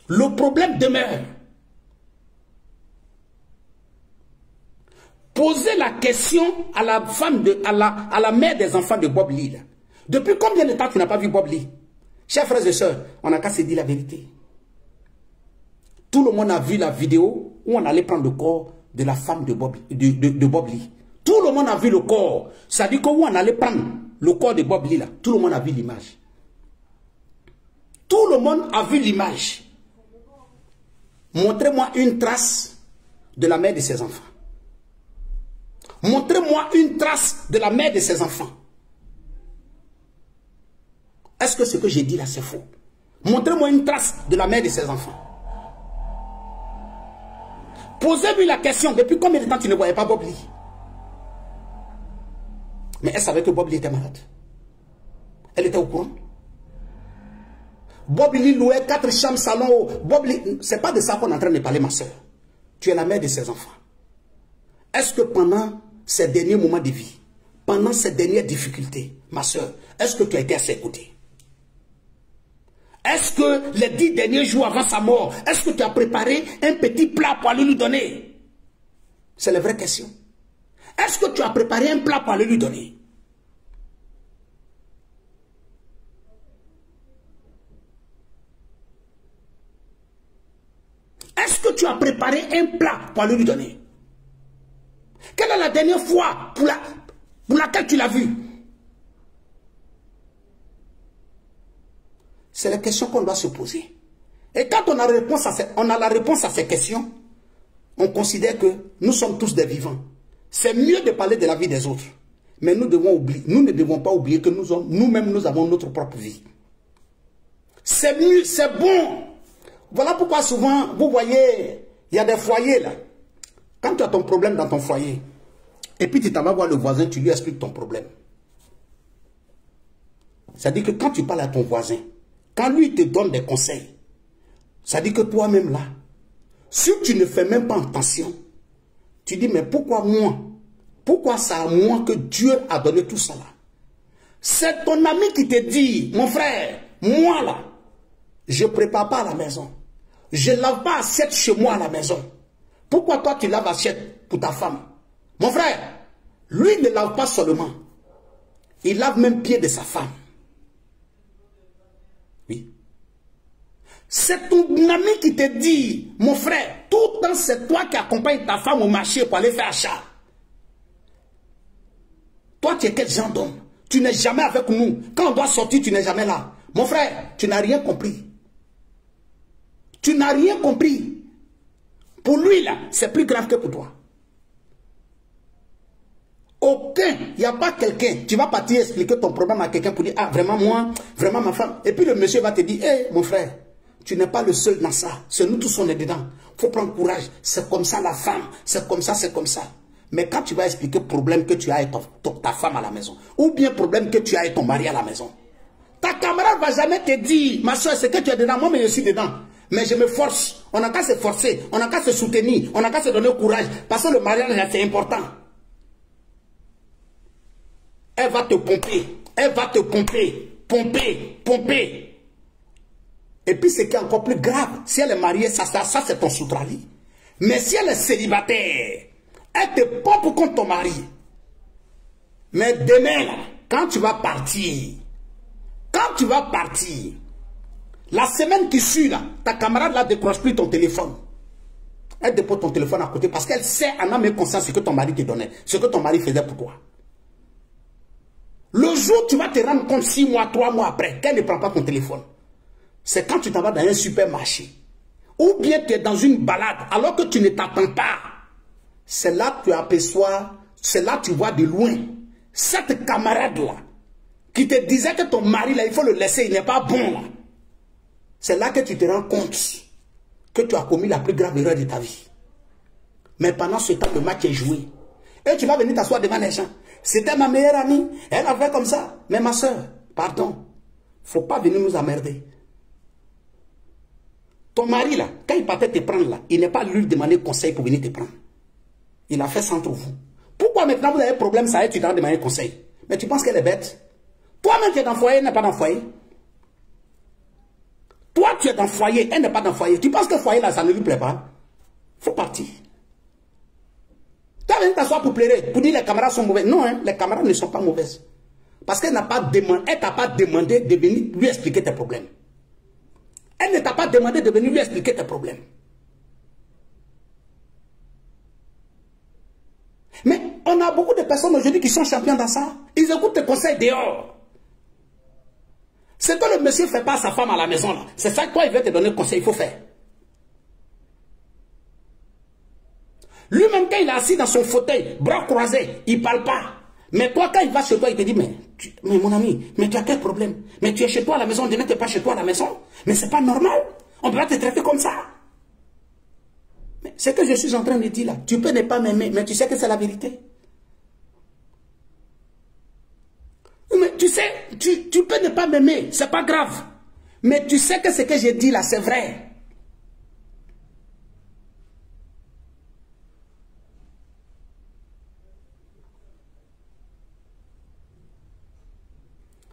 Le problème demeure. Posez la question à la femme, à la mère des enfants de Bob Lee. Depuis combien de temps tu n'as pas vu Bob Lee? Chers frères et sœurs, on n'a qu'à se dire la vérité. Tout le monde a vu la vidéo où on allait prendre le corps de la femme de Bob Lee. Tout le monde a vu le corps. Ça dit qu'où on allait prendre le corps de Bob Lee là. Tout le monde a vu l'image. Tout le monde a vu l'image. Montrez-moi une trace de la mère de ses enfants. Montrez-moi une trace de la mère de ses enfants. Est-ce que ce que j'ai dit là c'est faux? Montrez-moi une trace de la mère de ses enfants. Posez-lui la question, depuis combien de temps tu ne voyais pas Bob Lee? Mais elle savait que Bob Lee était malade. Elle était au courant. Bob Lee louait 4 chambres, salon. Bob Lee, c'est pas de ça qu'on est en train de parler, ma soeur. Tu es la mère de ses enfants. Est-ce que pendant ces derniers moments de vie, pendant ces dernières difficultés, ma soeur, est-ce que tu as été à ses côtés? Est-ce que les 10 derniers jours avant sa mort, est-ce que tu as préparé un petit plat pour aller lui donner? C'est la vraie question. Est-ce que tu as préparé un plat pour aller lui donner? Est-ce que tu as préparé un plat pour aller lui donner? Quelle est la dernière fois pour laquelle tu l'as vu? C'est la question qu'on doit se poser. Et quand on a la réponse à ces questions, on considère que nous sommes tous des vivants. C'est mieux de parler de la vie des autres. Mais nous ne devons pas oublier que nous-mêmes, nous avons notre propre vie. C'est mieux, c'est bon. Voilà pourquoi souvent, vous voyez, il y a des foyers là. Quand tu as ton problème dans ton foyer, et puis tu t'en vas voir le voisin, tu lui expliques ton problème. C'est-à-dire que quand tu parles à ton voisin, quand lui te donne des conseils, c'est-à-dire que toi-même là, si tu ne fais même pas attention, tu dis, mais pourquoi moi? Pourquoi c'est à moi que Dieu a donné tout ça là? C'est ton ami qui te dit, mon frère, moi là, je ne prépare pas à la maison. Je ne lave pas assiette chez moi à la maison. Pourquoi toi tu laves assiette pour ta femme? Mon frère, lui ne lave pas seulement. Il lave même pied de sa femme. Oui. C'est ton ami qui te dit, mon frère, tout le temps c'est toi qui accompagnes ta femme au marché pour aller faire achat. Toi tu es quel genre d'homme? Tu n'es jamais avec nous. Quand on doit sortir, tu n'es jamais là. Mon frère, tu n'as rien compris. Tu n'as rien compris. Pour lui là, c'est plus grave que pour toi. Aucun, il n'y a pas quelqu'un, tu vas partir expliquer ton problème à quelqu'un pour dire, ah vraiment moi, vraiment ma femme. Et puis le monsieur va te dire, hé mon frère, tu n'es pas le seul dans ça. C'est nous tous on est dedans. Il faut prendre courage. C'est comme ça la femme, c'est comme ça, c'est comme ça. Mais quand tu vas expliquer le problème que tu as avec ta femme à la maison, ou bien le problème que tu as avec ton mari à la maison, ta camarade ne va jamais te dire, ma soeur, c'est que tu es dedans, moi mais je suis dedans. Mais je me force. On n'a qu'à se forcer. On n'a qu'à se soutenir. On n'a qu'à se donner courage. Parce que le mariage, c'est important. Elle va te pomper. Elle va te pomper. Pomper. Pomper. Et puis, ce qui est encore plus grave, si elle est mariée, ça c'est ton soutrali. Mais si elle est célibataire, elle te pompe contre ton mari. Mais demain, là, quand tu vas partir, la semaine qui suit, là, ta camarade ne décroche plus ton téléphone. Elle dépose ton téléphone à côté parce qu'elle sait en âme et conscience ce que ton mari te donnait, ce que ton mari faisait pour toi. Le jour où tu vas te rendre compte 6 mois, 3 mois après, qu'elle ne prend pas ton téléphone, c'est quand tu t'en vas dans un supermarché. Ou bien tu es dans une balade alors que tu ne t'attends pas. C'est là que tu aperçois, c'est là que tu vois de loin cette camarade-là qui te disait que ton mari, là, il faut le laisser, il n'est pas bon. Là. C'est là que tu te rends compte que tu as commis la plus grave erreur de ta vie. Mais pendant ce temps, le match est joué. Et tu vas venir t'asseoir devant les gens. C'était ma meilleure amie, elle a fait comme ça. Mais ma soeur, pardon, il ne faut pas venir nous emmerder. Ton mari, là, quand il partait te prendre, là, il n'est pas lui demander conseil pour venir te prendre. Il a fait ça entre vous. Pourquoi maintenant vous avez un problème, ça y est, tu t'en demander conseil? Mais tu penses qu'elle est bête? Toi-même, tu es dans le foyer, elle n'est pas dans le foyer. Toi, tu es dans le foyer, elle n'est pas dans le foyer. Tu penses que le foyer, là, ça ne lui plaît pas? Il faut partir. Tu as venu t'asseoir pour pleurer, pour dire que les camarades sont mauvaises. Non, hein, les camarades ne sont pas mauvaises. Parce qu'elle n'a pas demandé, elle t'a pas demandé de venir lui expliquer tes problèmes. Elle ne t'a pas demandé de venir lui expliquer tes problèmes. Mais on a beaucoup de personnes aujourd'hui qui sont champions dans ça. Ils écoutent tes conseils dehors. Ce que le monsieur ne fait pas à sa femme à la maison, c'est ça que toi, il veut te donner le conseil, il faut faire. Lui-même, quand il est assis dans son fauteuil, bras croisés, il ne parle pas. Mais toi, quand il va chez toi, il te dit, mais mon ami, mais tu as quel problème? Mais tu es chez toi à la maison, tu n'es pas chez toi à la maison. Mais ce n'est pas normal. On ne peut pas te traiter comme ça. Mais ce que je suis en train de dire là, tu peux ne pas m'aimer, mais tu sais que c'est la vérité. Mais tu sais, tu peux ne pas m'aimer, c'est pas grave. Mais tu sais que ce que j'ai dit là, c'est vrai.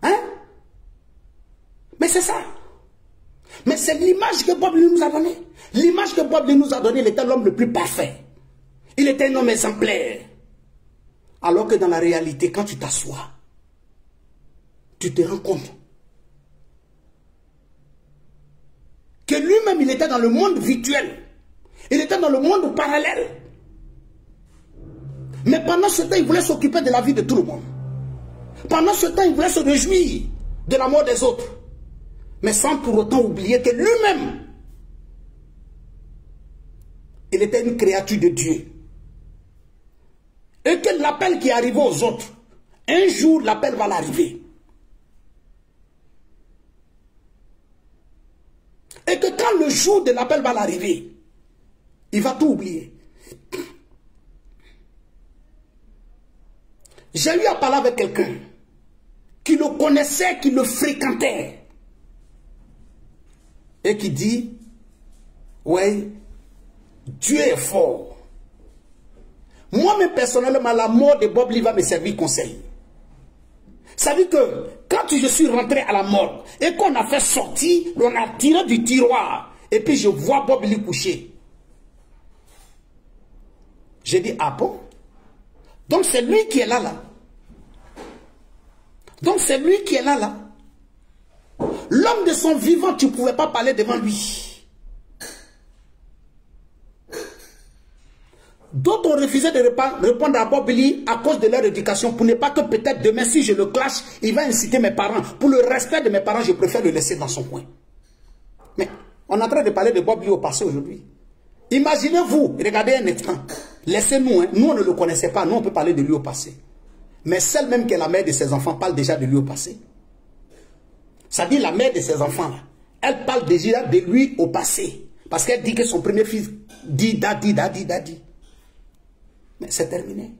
Hein? Mais c'est ça. Mais c'est l'image que Bob nous a donnée. L'image que Bob nous a donnée, il était l'homme le plus parfait. Il était un homme exemplaire. Alors que dans la réalité, quand tu t'assois, tu te rends compte que lui-même, il était dans le monde virtuel. Il était dans le monde parallèle. Mais pendant ce temps, il voulait s'occuper de la vie de tout le monde. Pendant ce temps, il voulait se réjouir de la mort des autres. Mais sans pour autant oublier que lui-même, il était une créature de Dieu. Et que l'appel qui arrive aux autres, un jour, l'appel va l'arriver. Et que quand le jour de l'appel va l'arriver, il va tout oublier. J'ai eu à parler avec quelqu'un qui le connaissait, qui le fréquentait. Et qui dit, ouais, Dieu est fort. Moi-même personnellement, la mort de Bob Lee va me servir conseil. Ça veut dire que quand je suis rentré à la mort et qu'on a fait sortir, on a tiré du tiroir et puis je vois Bob Lee couché. J'ai dit, ah bon? Donc c'est lui qui est là. Donc c'est lui qui est là. L'homme de son vivant, tu ne pouvais pas parler devant lui. D'autres ont refusé de répondre à Bob Lee à cause de leur éducation, pour ne pas que peut-être demain, si je le clash, il va inciter mes parents. Pour le respect de mes parents, je préfère le laisser dans son coin. Mais on est en train de parler de Bob Lee au passé aujourd'hui. Imaginez-vous, regardez un instant, laissez-nous, hein, nous on ne le connaissait pas, nous on peut parler de lui au passé. Mais celle même qui est la mère de ses enfants parle déjà de lui au passé. Ça dit la mère de ses enfants, là, elle parle déjà de lui au passé. Parce qu'elle dit que son premier fils dit daddy. Mais c'est terminé.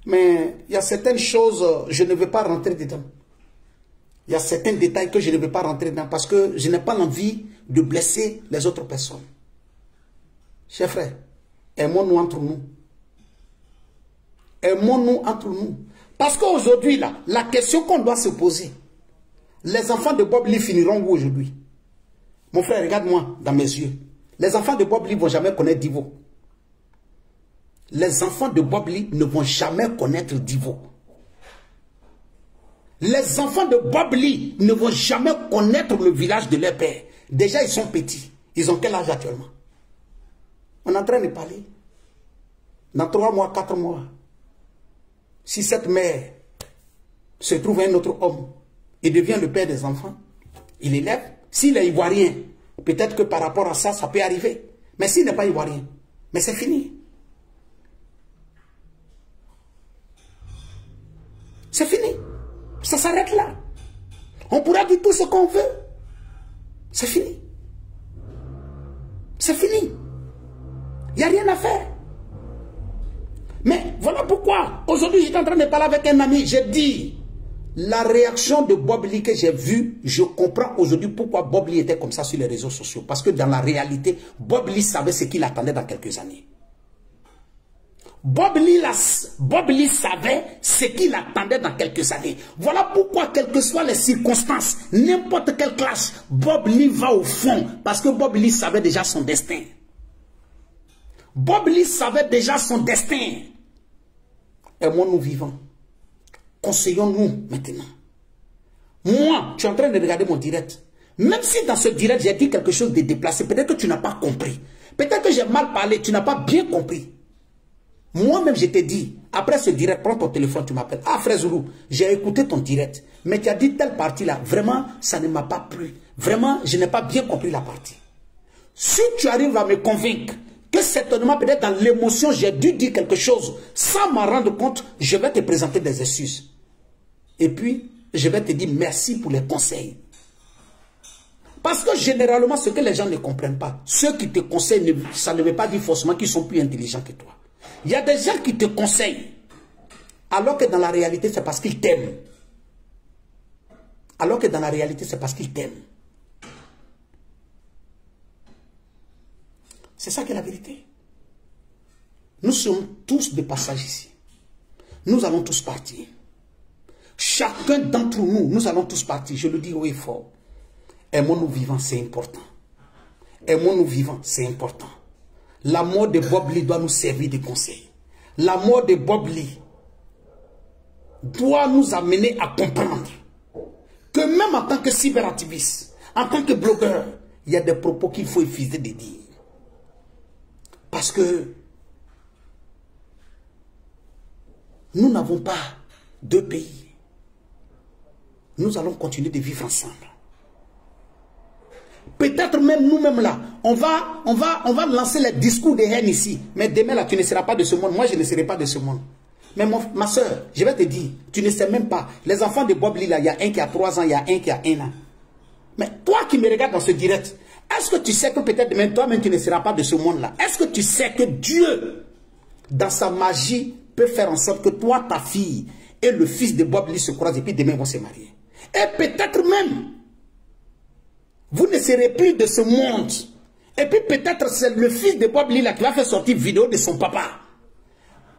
Mais il y a certaines choses, je ne veux pas rentrer dedans. Il y a certains détails que je ne vais pas rentrer dedans parce que je n'ai pas l'envie de blesser les autres personnes. Chers frères, aimons-nous entre nous. Aimons-nous entre nous. Parce qu'aujourd'hui, là, la question qu'on doit se poser, les enfants de Bob Lee finiront où aujourd'hui? Mon frère, regarde-moi dans mes yeux. Les enfants de Bob Lee ne vont jamais connaître Divo. Les enfants de Bob Lee ne vont jamais connaître Divo. Les enfants de Bob Lee ne vont jamais connaître le village de leur père. Déjà, ils sont petits. Ils ont quel âge actuellement? On est en train de parler. Dans 3 mois, 4 mois, si cette mère se trouve un autre homme et devient le père des enfants, il élève. S'il est ivoirien, peut-être que par rapport à ça, ça peut arriver. Mais s'il n'est pas ivoirien, mais c'est fini. C'est fini. Ça s'arrête là. On pourra dire tout ce qu'on veut. C'est fini. C'est fini. Il n'y a rien à faire. Mais voilà pourquoi, aujourd'hui, j'étais en train de parler avec un ami, j'ai dit, la réaction de Bob Lee que j'ai vue, je comprends aujourd'hui pourquoi Bob Lee était comme ça sur les réseaux sociaux. Parce que dans la réalité, Bob Lee savait ce qu'il attendait dans quelques années. Bob Lee savait ce qu'il attendait dans quelques années. Voilà pourquoi, quelles que soient les circonstances, n'importe quelle classe, Bob Lee va au fond. Parce que Bob Lee savait déjà son destin. Bob Lee savait déjà son destin. Aimons-nous vivants. Conseillons-nous maintenant. Moi, tu es en train de regarder mon direct. Même si dans ce direct, j'ai dit quelque chose de déplacé, peut-être que tu n'as pas compris. Peut-être que j'ai mal parlé, tu n'as pas bien compris. Moi-même, je t'ai dit, après ce direct, prends ton téléphone, tu m'appelles. Ah, frère Zoulou, j'ai écouté ton direct. Mais tu as dit telle partie-là, vraiment, ça ne m'a pas plu. Vraiment, je n'ai pas bien compris la partie. Si tu arrives à me convaincre que certainement, peut-être dans l'émotion, j'ai dû dire quelque chose, sans m'en rendre compte, je vais te présenter des excuses. Et puis, je vais te dire merci pour les conseils. Parce que généralement, ce que les gens ne comprennent pas, ceux qui te conseillent, ça ne veut pas dire forcément qu'ils sont plus intelligents que toi. Il y a des gens qui te conseillent, alors que dans la réalité, c'est parce qu'ils t'aiment. Alors que dans la réalité, c'est parce qu'ils t'aiment. C'est ça qui est la vérité. Nous sommes tous de passage ici. Nous allons tous partir. Chacun d'entre nous, nous allons tous partir. Je le dis haut et fort. Aimons-nous vivants, c'est important. Aimons-nous vivants, c'est important. La mort de Bob Lee doit nous servir de conseil. La mort de Bob Lee doit nous amener à comprendre que même en tant que cyberactiviste, en tant que blogueur, il y a des propos qu'il faut éviter de dire. Parce que nous n'avons pas deux pays. Nous allons continuer de vivre ensemble. Peut-être même nous-mêmes là, on va lancer les discours de haine ici. Mais demain là, tu ne seras pas de ce monde. Moi, je ne serai pas de ce monde. Mais ma soeur, je vais te dire, tu ne sais même pas. Les enfants de Bob Lee là, il y a un qui a 3 ans, il y a un qui a 1 an. Mais toi qui me regardes dans ce direct, est-ce que tu sais que peut-être demain, toi-même, tu ne seras pas de ce monde-là? Est-ce que tu sais que Dieu, dans sa magie, peut faire en sorte que toi, ta fille et le fils de Bob Lee se croisent et puis demain vont se marier? Et peut-être même, vous ne serez plus de ce monde. Et puis peut-être c'est le fils de Bob Lee là, qui va faire sortir vidéo de son papa.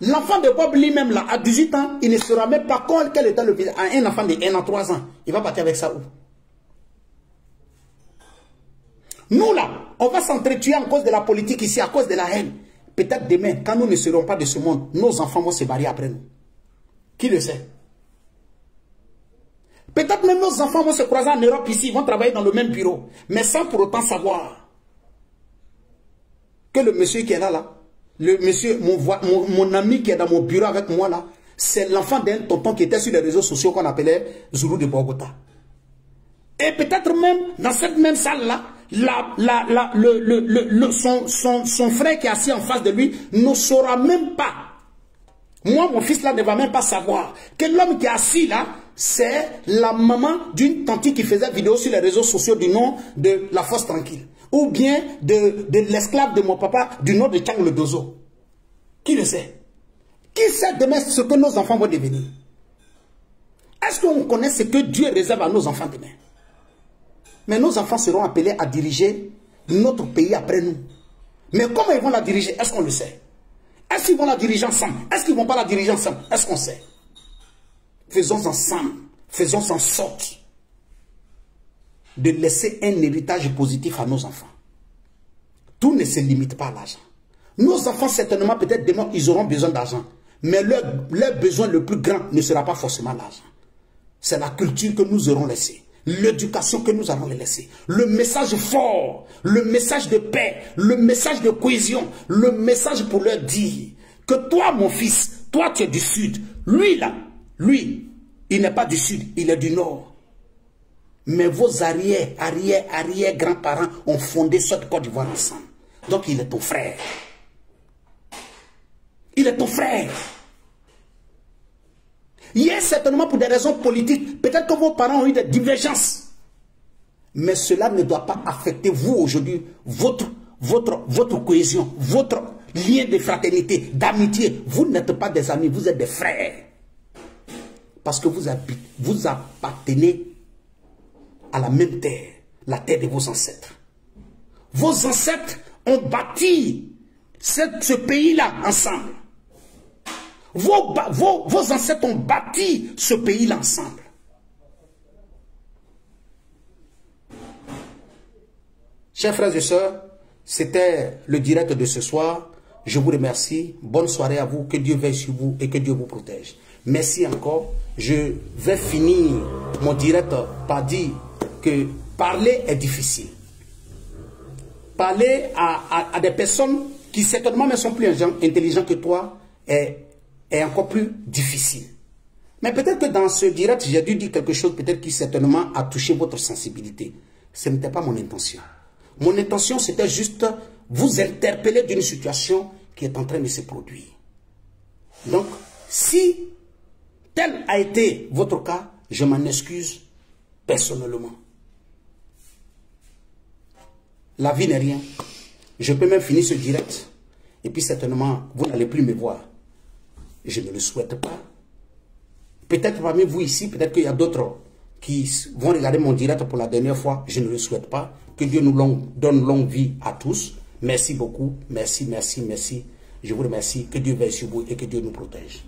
L'enfant de Bob Lee même là, à 18 ans, il ne saura même pas quel était le visage. Un enfant de 1 an, 3 ans, il va partir avec ça où? Nous là, on va s'entretuer en cause de la politique ici, à cause de la haine. Peut-être demain, quand nous ne serons pas de ce monde, nos enfants vont se marier après nous. Qui le sait? Peut-être même nos enfants vont se croiser en Europe ici, ils vont travailler dans le même bureau, mais sans pour autant savoir que le monsieur qui est là, le monsieur, mon ami qui est dans mon bureau avec moi là, c'est l'enfant d'un tonton qui était sur les réseaux sociaux qu'on appelait Zoulou de Bogota. Et peut-être même, dans cette même salle-là, son frère qui est assis en face de lui ne saura même pas. Moi, mon fils là ne va même pas savoir que l'homme qui est assis là, c'est la maman d'une tante qui faisait vidéo sur les réseaux sociaux du nom de La Force Tranquille. Ou bien de l'esclave de mon papa du nom de Tchang le Dozo. Qui le sait? Qui sait demain ce que nos enfants vont devenir? Est-ce qu'on connaît ce que Dieu réserve à nos enfants demain? Mais nos enfants seront appelés à diriger notre pays après nous. Mais comment ils vont la diriger? Est-ce qu'on le sait? Est-ce qu'ils vont la diriger ensemble? Est-ce qu'ils ne vont pas la diriger ensemble? Est-ce qu'on sait? Faisons ensemble, faisons en sorte de laisser un héritage positif à nos enfants. Tout ne se limite pas à l'argent. Nos enfants, certainement, peut-être demain, ils auront besoin d'argent. Mais leur besoin le plus grand ne sera pas forcément l'argent. C'est la culture que nous aurons laissée. L'éducation que nous allons les laisser. Le message fort, le message de paix, le message de cohésion, le message pour leur dire que toi, mon fils, toi, tu es du sud. Lui, là, lui, il n'est pas du sud, il est du nord. Mais vos arrière-grands-parents ont fondé cette Côte d'Ivoire ensemble. Donc, il est ton frère. Il est ton frère. Hier, certainement pour des raisons politiques, peut-être que vos parents ont eu des divergences. Mais cela ne doit pas affecter vous aujourd'hui, votre cohésion, votre lien de fraternité, d'amitié. Vous n'êtes pas des amis, vous êtes des frères. Parce que vous appartenez à la même terre, la terre de vos ancêtres. Vos ancêtres ont bâti ce pays-là ensemble. Vos ancêtres ont bâti ce pays-là ensemble. Chers frères et sœurs, c'était le direct de ce soir. Je vous remercie. Bonne soirée à vous. Que Dieu veille sur vous et que Dieu vous protège. Merci encore. Je vais finir mon direct par dire que parler est difficile. Parler à des personnes qui certainement ne sont plus intelligentes que toi est encore plus difficile. Mais peut-être que dans ce direct, j'ai dû dire quelque chose peut-être qui certainement a touché votre sensibilité. Ce n'était pas mon intention. Mon intention, c'était juste vous interpeller d'une situation qui est en train de se produire. Donc, si tel a été votre cas, je m'en excuse personnellement. La vie n'est rien. Je peux même finir ce direct. Et puis certainement, vous n'allez plus me voir. Je ne le souhaite pas. Peut-être parmi vous ici, peut-être qu'il y a d'autres qui vont regarder mon direct pour la dernière fois. Je ne le souhaite pas. Que Dieu nous donne longue vie à tous. Merci beaucoup. Merci, merci, merci. Je vous remercie. Que Dieu veille sur vous et que Dieu nous protège.